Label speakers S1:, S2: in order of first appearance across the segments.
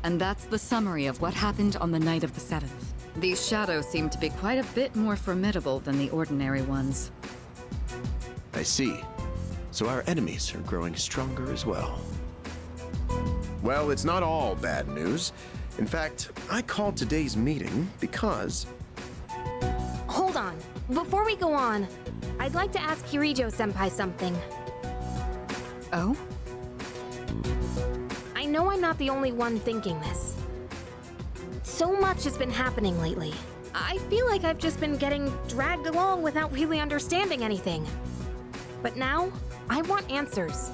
S1: And that's the summary of what happened on the night of the 7th. These shadows seem to be quite a bit more formidable than the ordinary ones.
S2: I see. So our enemies are growing stronger as well. Well, it's not all bad news. In fact, I called today's meeting because...
S3: Hold on. Before we go on, I'd like to ask Kirijo-senpai something.
S1: Oh?
S3: I know I'm not the only one thinking this. So much has been happening lately. I feel like I've just been getting dragged along without really understanding anything. But now, I want answers.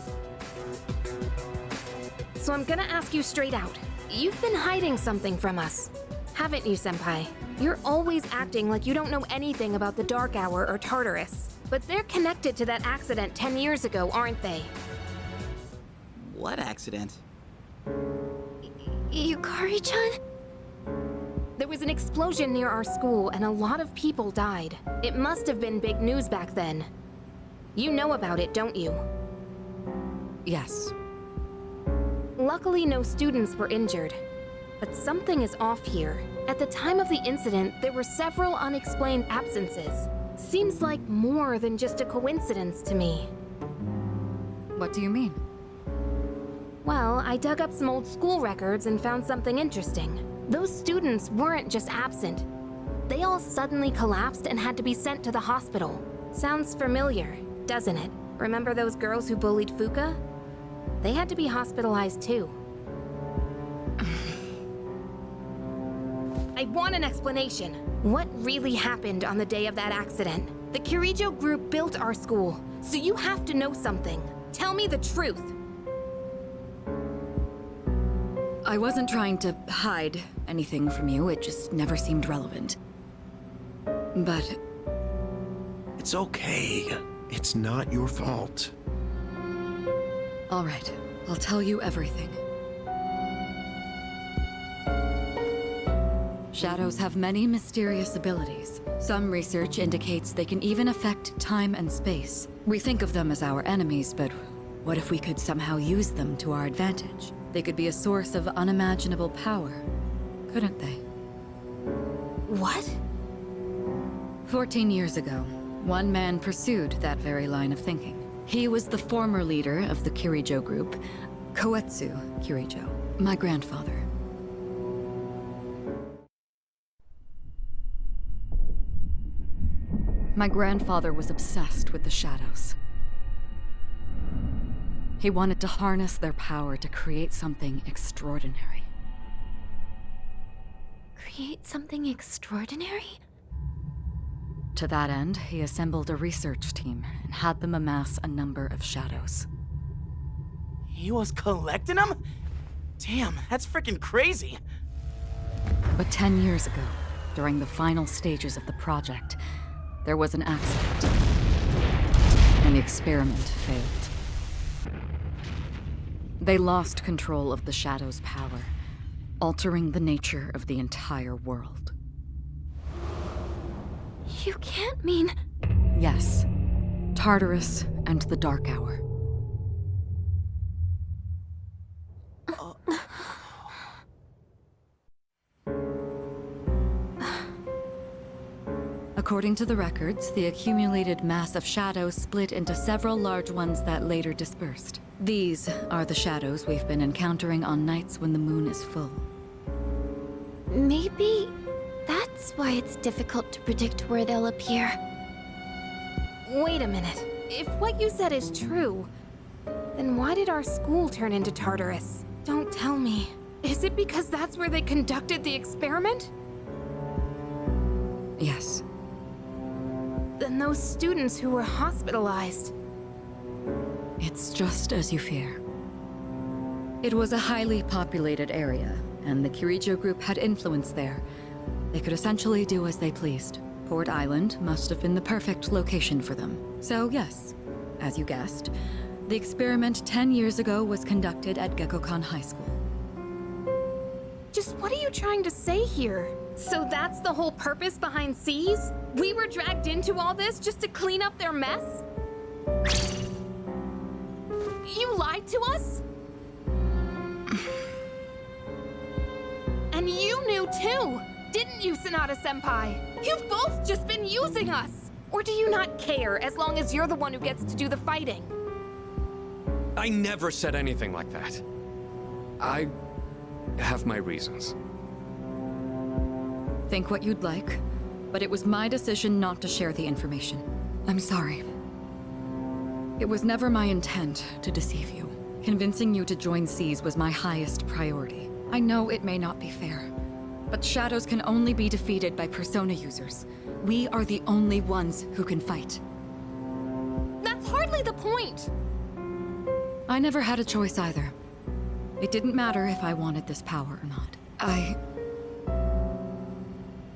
S3: So I'm gonna ask you straight out. You've been hiding something from us, haven't you, Senpai? You're always acting like you don't know anything about the Dark Hour or Tartarus. But they're connected to that accident 10 years ago, aren't they?
S4: What accident?
S3: Yukari-chan? There was an explosion near our school and a lot of people died. It must have been big news back then. You know about it, don't you?
S1: Yes.
S3: Luckily, no students were injured. But something is off here. At the time of the incident, there were several unexplained absences. Seems like more than just a coincidence to me.
S1: What do you mean?
S3: Well, I dug up some old school records and found something interesting. Those students weren't just absent. They all suddenly collapsed and had to be sent to the hospital. Sounds familiar, doesn't it? Remember those girls who bullied Fuka? They had to be hospitalized too. I want an explanation. What really happened on the day of that accident? The Kirijo group built our school, so you have to know something. Tell me the truth.
S1: I wasn't trying to hide anything from you, it just never seemed relevant. But...
S2: It's okay. It's not your fault.
S1: all right, I'll tell you everything. Shadows have many mysterious abilities. Some research indicates they can even affect time and space. We think of them as our enemies, but what if we could somehow use them to our advantage? They could be a source of unimaginable power, couldn't they?
S3: What?
S1: 14 years ago, one man pursued that very line of thinking. He was the former leader of the Kirijo group, Koetsu Kirijo, my grandfather. My grandfather was obsessed with the shadows. He wanted to harness their power to create something extraordinary.
S3: Create something extraordinary?
S1: To that end, he assembled a research team and had them amass a number of shadows.
S4: He was collecting them? Damn, that's freaking crazy.
S1: But 10 years ago, during the final stages of the project, there was an accident, and the experiment failed. They lost control of the Shadow's power, altering the nature of the entire world.
S3: You can't mean...
S1: Yes, Tartarus and the Dark Hour. According to the records, the accumulated mass of shadows split into several large ones that later dispersed. These are the shadows we've been encountering on nights when the moon is full.
S5: Maybe that's why it's difficult to predict where they'll appear.
S3: Wait a minute. If what you said is true, then why did our school turn into Tartarus? Don't tell me. Is it because that's where they conducted the experiment?
S1: Yes.
S3: Then those students who were hospitalized...
S1: It's just as you fear. It was a highly populated area, and the Kirijo group had influence there. They could essentially do as they pleased. Port Island must have been the perfect location for them. So yes, as you guessed, the experiment 10 years ago was conducted at Gekkokan High School.
S3: Just what are you trying to say here? So that's the whole purpose behind S.E.E.S? We were dragged into all this just to clean up their mess? You lied to us? too! Didn't you, Sonata-senpai? You've both just been using us! Or do you not care as long as you're the one who gets to do the fighting?
S6: I never said anything like that. I have my reasons.
S1: Think what you'd like, but it was my decision not to share the information. I'm sorry. It was never my intent to deceive you. Convincing you to join S.E.E.S was my highest priority. I know it may not be fair, but shadows can only be defeated by persona users. We are the only ones who can fight.
S3: That's hardly the point!
S1: I never had a choice either. It didn't matter if I wanted this power or not.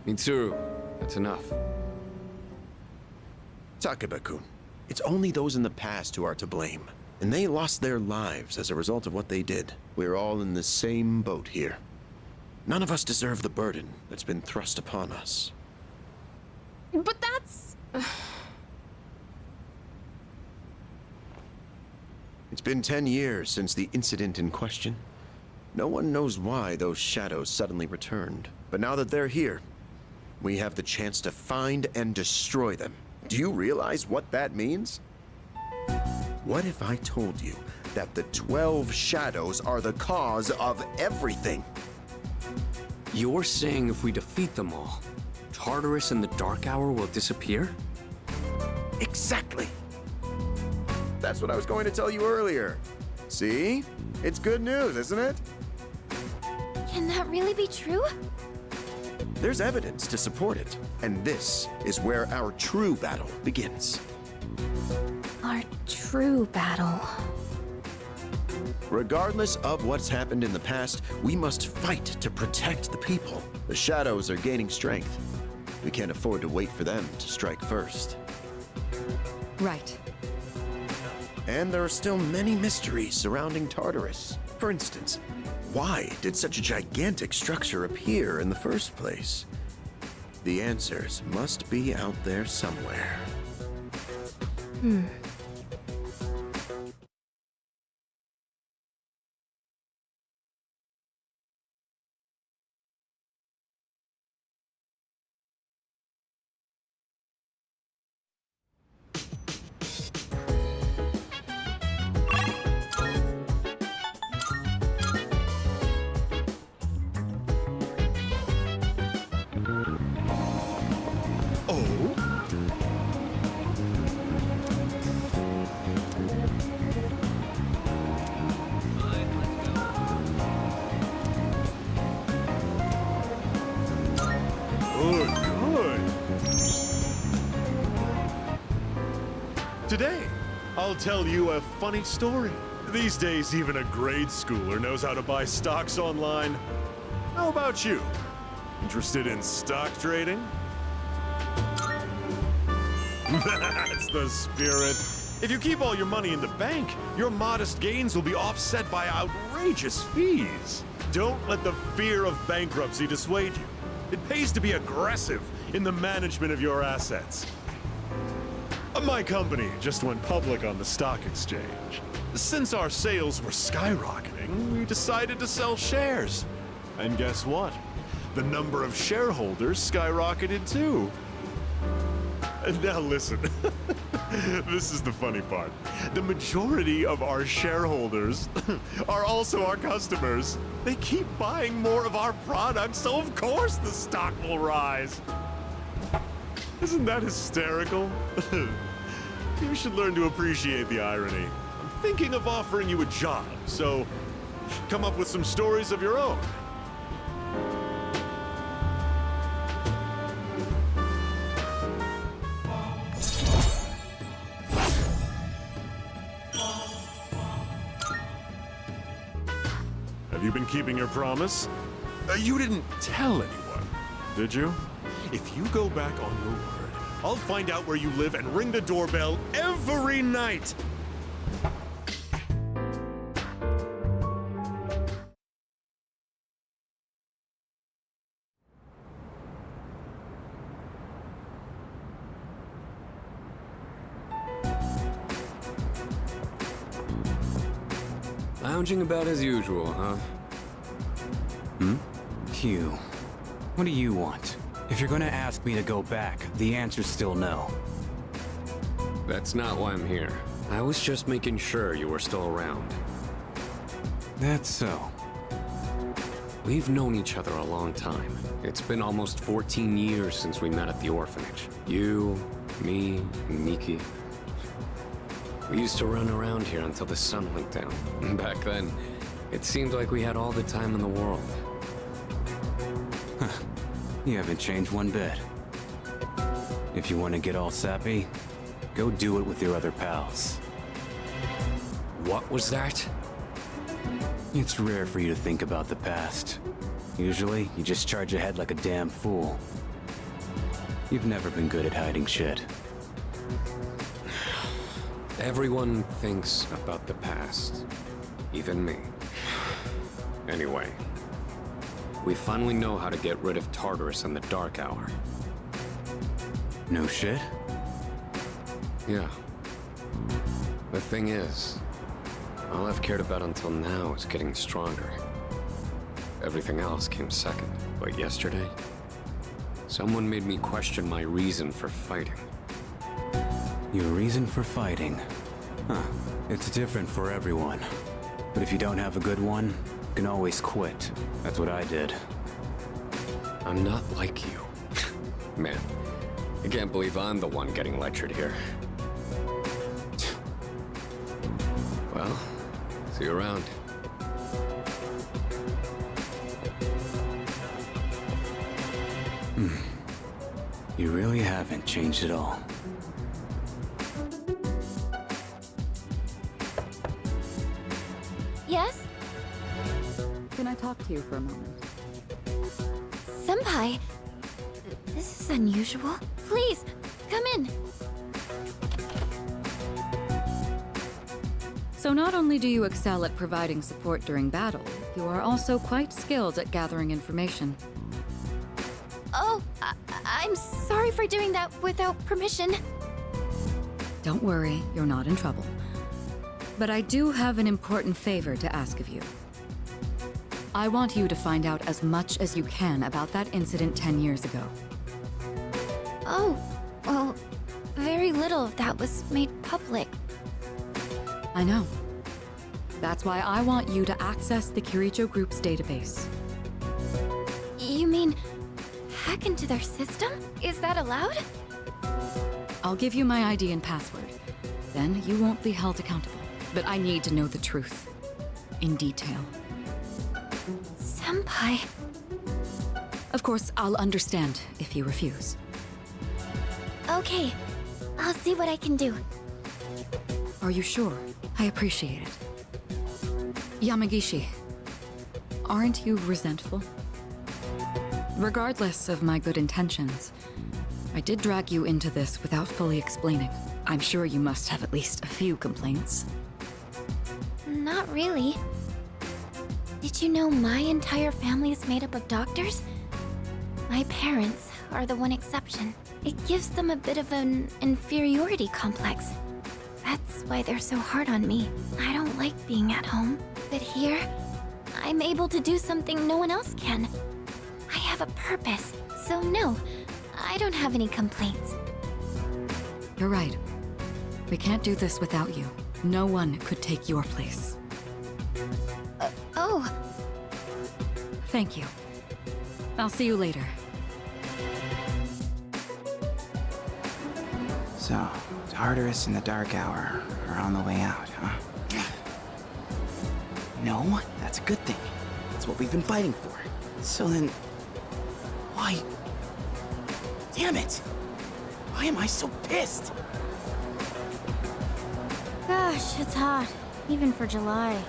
S6: Mitsuru, that's enough.
S2: Takeba-kun, it's only those in the past who are to blame. And they lost their lives as a result of what they did. We're all in the same boat here. None of us deserve the burden that's been thrust upon us.
S3: But that's...
S2: It's been 10 years since the incident in question. No one knows why those shadows suddenly returned. But now that they're here, we have the chance to find and destroy them. Do you realize what that means? What if I told you that the 12 shadows are the cause of everything?
S6: You're saying if we defeat them all, Tartarus and the Dark Hour will disappear?
S2: Exactly. That's what I was going to tell you earlier. See? It's good news, isn't it?
S5: Can that really be true?
S2: There's evidence to support it. And this is where our true battle begins.
S5: Our true battle.
S2: Regardless of what's happened in the past, we must fight to protect the people. The shadows are gaining strength. We can't afford to wait for them to strike first.
S1: Right.
S2: And there are still many mysteries surrounding Tartarus. For instance, why did such a gigantic structure appear in the first place? The answers must be out there somewhere.
S7: Today, I'll tell you a funny story. These days, even a grade schooler knows how to buy stocks online. How about you? Interested in stock trading? That's the spirit. If you keep all your money in the bank, your modest gains will be offset by outrageous fees. Don't let the fear of bankruptcy dissuade you. It pays to be aggressive in the management of your assets. My company just went public on the stock exchange. Since our sales were skyrocketing, we decided to sell shares. And guess what? The number of shareholders skyrocketed too. Now listen, this is the funny part. The majority of our shareholders are also our customers. They keep buying more of our products, so of course the stock will rise. Isn't that hysterical? You should learn to appreciate the irony. I'm thinking of offering you a job, so come up with some stories of your own. Have you been keeping your promise? You didn't tell anyone, did you? If you go back on your word, I'll find out where you live and ring the doorbell every night.
S6: Lounging about as usual, huh? You.
S8: What do you want? If you're gonna ask me to go back, the answer's still no.
S6: That's not why I'm here. I was just making sure you were still around.
S8: That's so.
S6: We've known each other a long time. It's been almost 14 years since we met at the orphanage. You, me, and Miki. We used to run around here until the sun went down. Back then, it seemed like we had all the time in the world.
S8: You haven't changed one bit. If you want to get all sappy, go do it with your other pals.
S6: What was that?
S8: It's rare for you to think about the past. Usually, you just charge ahead like a damn fool. You've never been good at hiding shit.
S6: Everyone thinks about the past. Even me. Anyway, we finally know how to get rid of Tartarus in the Dark Hour.
S8: No shit?
S6: Yeah. The thing is, all I've cared about until now is getting stronger. Everything else came second. But yesterday, someone made me question my reason for fighting.
S8: Your reason for fighting? Huh. It's different for everyone. But if you don't have a good one, you can always quit. That's what I did.
S6: I'm not like you. Man, I can't believe I'm the one getting lectured here. Well, see you around.
S8: You really haven't changed at all.
S5: Yes?
S1: Can I talk to you for a moment?
S5: Senpai, this is unusual. Please, come in.
S1: So not only do you excel at providing support during battle, you are also quite skilled at gathering information.
S5: Oh, I'm sorry for doing that without permission.
S1: Don't worry, you're not in trouble. But I do have an important favor to ask of you. I want you to find out as much as you can about that incident 10 years ago.
S5: Oh, well, very little of that was made public.
S1: I know. That's why I want you to access the Kirijo Group's database.
S5: You mean hack into their system? Is that allowed?
S1: I'll give you my ID and password. Then you won't be held accountable. But I need to know the truth. In detail.
S5: Senpai.
S1: Of course, I'll understand if you refuse.
S5: Okay, I'll see what I can do.
S1: Are you sure? I appreciate it. Yamagishi, aren't you resentful? Regardless of my good intentions, I did drag you into this without fully explaining. I'm sure you must have at least a few complaints.
S5: Not really. Did you know my entire family is made up of doctors? My parents are the one exception. It gives them a bit of an inferiority complex. That's why they're so hard on me. I don't like being at home. But here, I'm able to do something no one else can. I have a purpose, so no, I don't have any complaints.
S1: You're right. We can't do this without you. No one could take your place.
S5: Oh,
S1: Thank you. I'll see you later.
S9: So, Tartarus and the Dark Hour are on the way out, huh? No, that's a good thing. That's what we've been fighting for. So then, why? Damn it! Why am I so pissed?
S10: Gosh, it's hot. Even for July.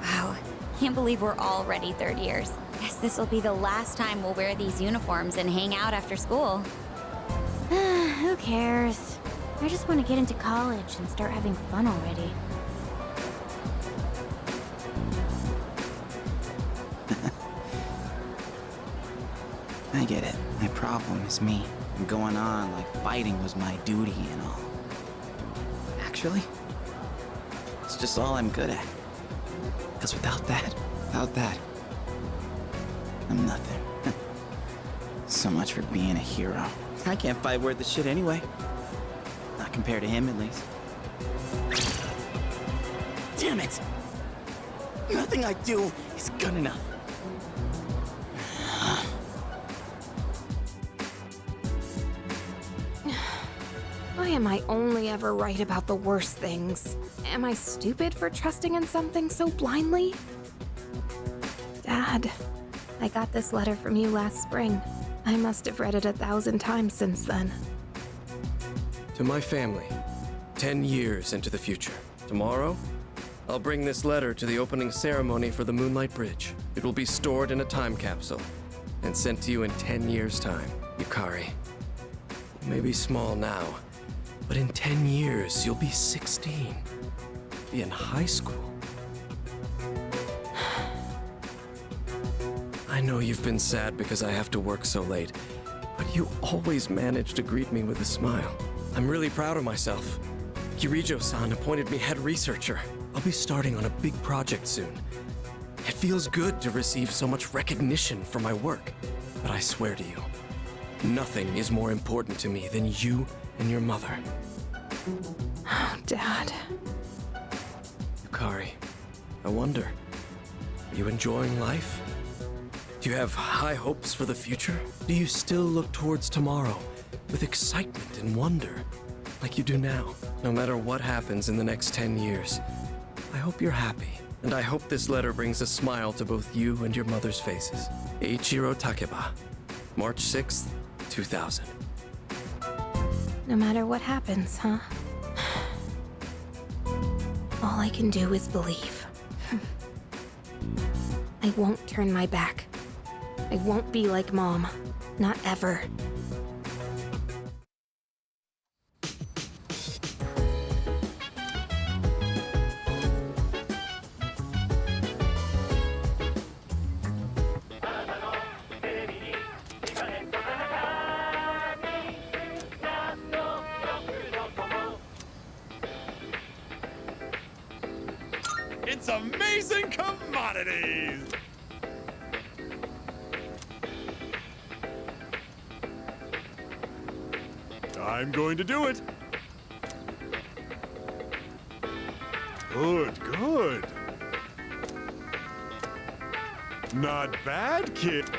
S11: Wow. Can't believe we're already third years. Guess this will be the last time we'll wear these uniforms and hang out after school.
S10: Who cares? I just want to get into college and start having fun already.
S9: I get it. My problem is me. I'm going on like fighting was my duty and all. Actually, it's just all I'm good at. Because without that, I'm nothing. So much for being a hero. I can't fight worth the shit anyway. Not compared to him, at least. Damn it! Nothing I do is good enough.
S3: Why am I only ever right about the worst things? Am I stupid for trusting in something so blindly? Dad, I got this letter from you last spring. I must have read it 1,000 times since then.
S12: To my family, 10 years into the future. Tomorrow, I'll bring this letter to the opening ceremony for the Moonlight Bridge. It will be stored in a time capsule and sent to you in 10 years' time. Yukari, you may be small now, but in 10 years, you'll be 16. Be in high school. I know you've been sad because I have to work so late, but you always manage to greet me with a smile. I'm really proud of myself. Kirijo-san appointed me head researcher. I'll be starting on a big project soon. It feels good to receive so much recognition for my work, but I swear to you, nothing is more important to me than you and your mother.
S3: Oh, Dad.
S12: Yukari, I wonder, are you enjoying life? Do you have high hopes for the future? Do you still look towards tomorrow with excitement and wonder, like you do now? No matter what happens in the next 10 years, I hope you're happy. And I hope this letter brings a smile to both you and your mother's faces. Eiichiro Takeba, March 6th, 2000.
S3: No matter what happens, huh? All I can do is believe. I won't turn my back. I won't be like Mom. Not ever.
S7: It's amazing commodities! I'm going to do it. Good, good. Not bad, kid.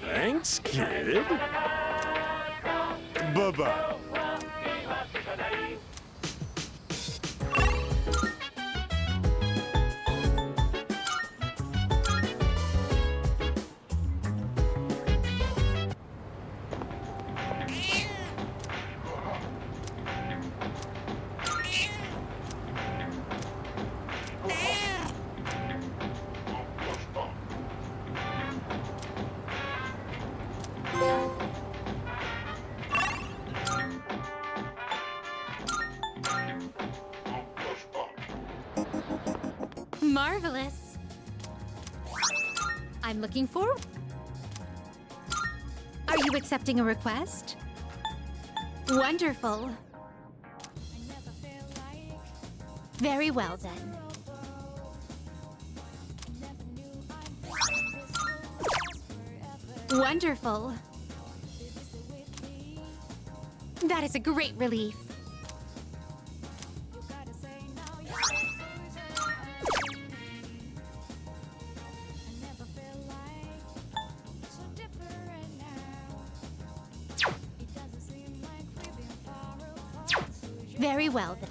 S7: Thanks, kid. Bye-bye.
S11: Marvelous. I'm looking forward. Are you accepting a request? Wonderful. Very well then. Wonderful. That is a great relief. Very well then.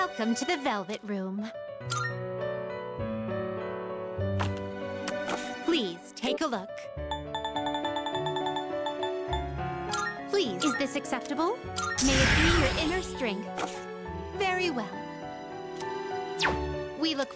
S5: Welcome to the Velvet Room. Please take a look. Please, is this acceptable? May it be your inner strength. Very well. We look...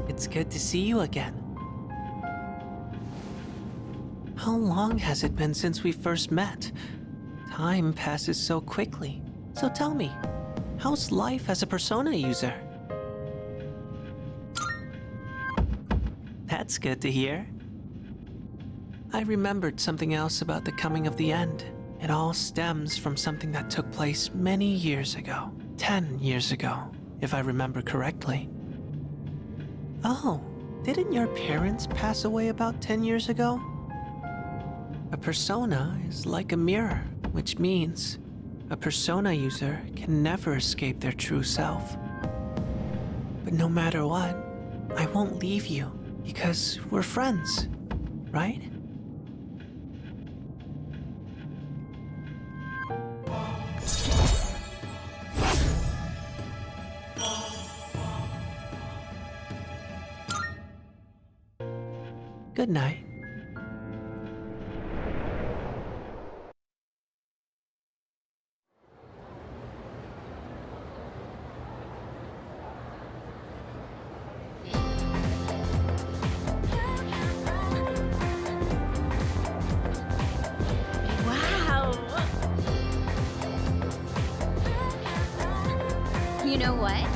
S13: It's good to see you again. How long has it been since we first met? Time passes so quickly. So tell me, how's life as a Persona user? That's good to hear. I remembered something else about the coming of the end. It all stems from something that took place many years ago. 10 years ago, if I remember correctly. Oh, didn't your parents pass away about 10 years ago? A persona is like a mirror, which means a persona user can never escape their true self. But no matter what, I won't leave you because we're friends, right? Good night.
S5: Wow! You know what?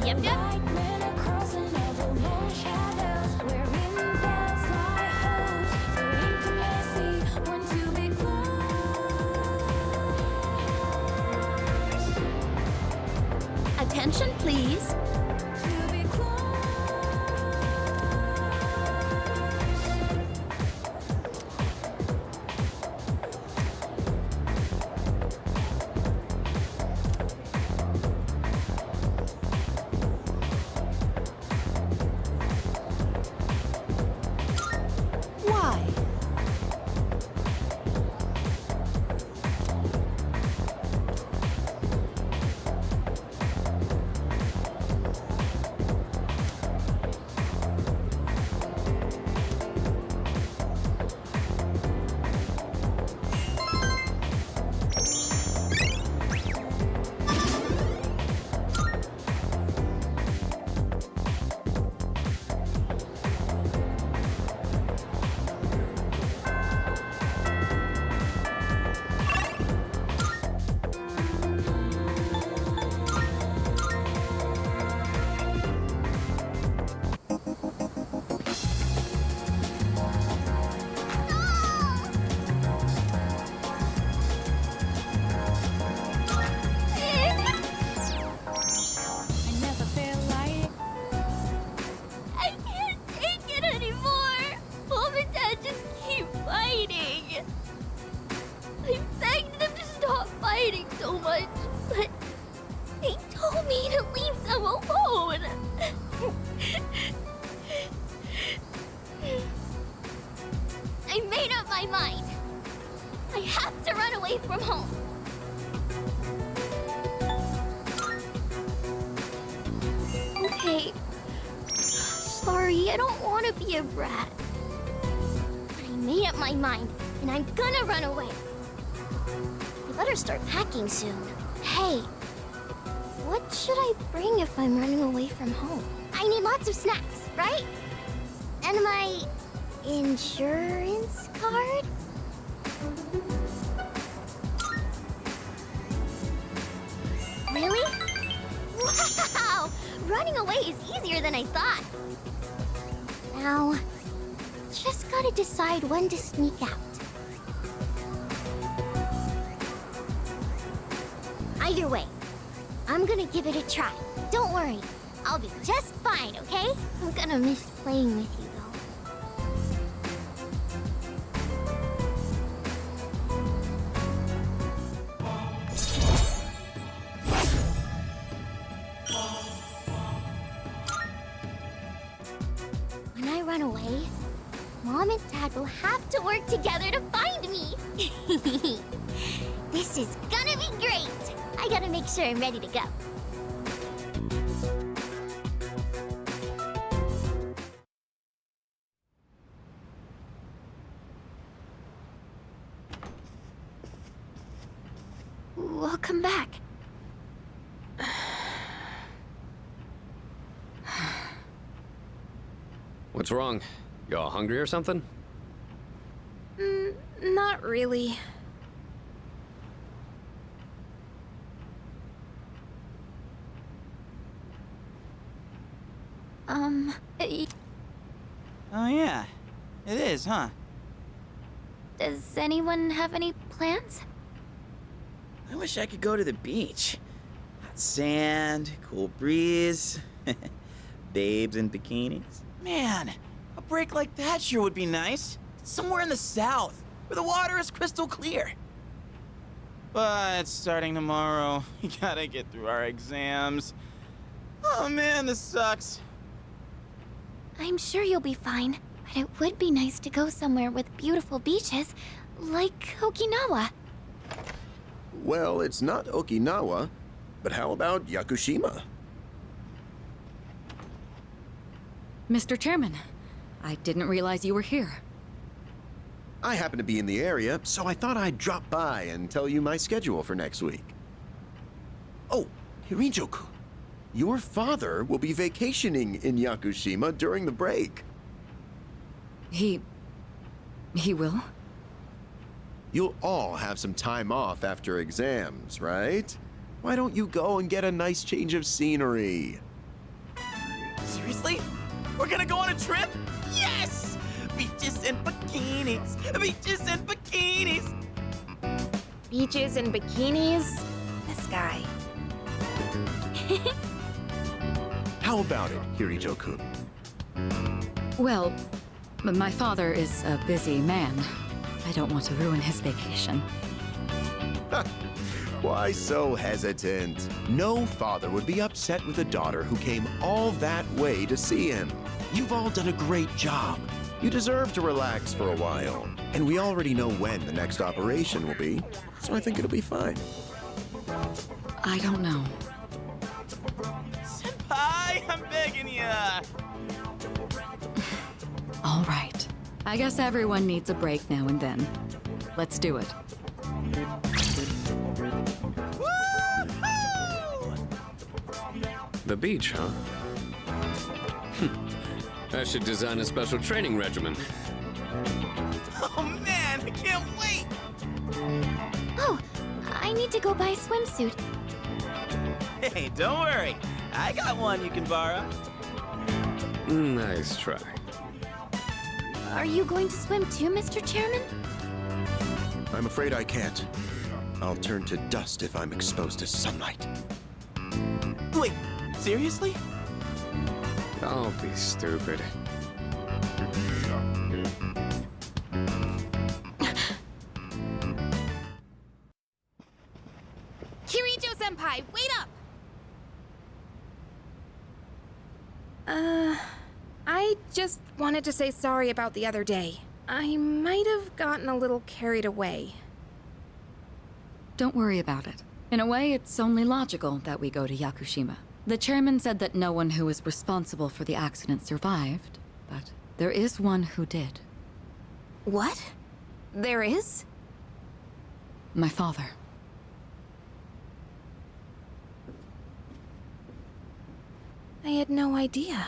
S5: Yep. Attention, please.
S3: Why?
S5: I made up my mind. I have to run away from home. Okay. Sorry, I don't want to be a brat. But I made up my mind, and I'm gonna run away. I better start packing soon. Hey, what should I bring if I'm running away from home? I need lots of snacks, right? And my insurance card? Really? Wow! Running away is easier than I thought. Now, just gotta decide when to sneak out. Either way, I'm gonna give it a try. Don't worry, I'll be just fine, okay? I'm gonna miss playing with you, though. When I run away, Mom and Dad will have to work together to find me. This is gonna be great. I gotta make sure I'm ready to go.
S3: Welcome back.
S6: What's wrong? You all hungry or something?
S3: Not really.
S9: Oh yeah, it is, huh?
S5: Does anyone have any plans?
S9: I wish I could go to the beach. Hot sand, cool breeze, babes in bikinis. Man, a break like that sure would be nice. Somewhere in the south, where the water is crystal clear. But starting tomorrow, we gotta get through our exams. Oh man, this sucks.
S5: I'm sure you'll be fine, but it would be nice to go somewhere with beautiful beaches, like Okinawa.
S2: Well, it's not Okinawa, but how about Yakushima?
S1: Mr. Chairman, I didn't realize you were here.
S2: I happen to be in the area, so I thought I'd drop by and tell you my schedule for next week. Oh, Hirijo-kun, your father will be vacationing in Yakushima during the break.
S1: He will?
S2: You'll all have some time off after exams, right? Why don't you go and get a nice change of scenery?
S4: Seriously? We're gonna go on a trip? Yes! Beaches and bikinis. Beaches and bikinis.
S3: Beaches and bikinis? This guy.
S2: How about it, Kirijo-kun?
S1: Well, my father is a busy man. I don't want to ruin his vacation.
S2: Why so hesitant? No father would be upset with a daughter who came all that way to see him. You've all done a great job. You deserve to relax for a while. And we already know when the next operation will be, so I think it'll be fine.
S1: I don't know.
S4: Senpai, I'm begging ya.
S1: All right. I guess everyone needs a break now and then. Let's do it.
S6: The beach, huh? I should design a special training regimen.
S4: Oh man, I can't wait!
S5: Oh, I need to go buy a swimsuit.
S9: Hey, don't worry. I got one you can borrow.
S6: Nice try.
S5: Are you going to swim too, Mr. Chairman?
S2: I'm afraid I can't. I'll turn to dust if I'm exposed to sunlight.
S4: Wait, seriously?
S6: Don't be stupid.
S3: Kirijo-senpai, wait up! I just wanted to say sorry about the other day. I might have gotten a little carried away.
S1: Don't worry about it. In a way, it's only logical that we go to Yakushima. The chairman said that no one who was responsible for the accident survived, but there is one who did.
S3: What? There is?
S1: My father.
S3: I had no idea.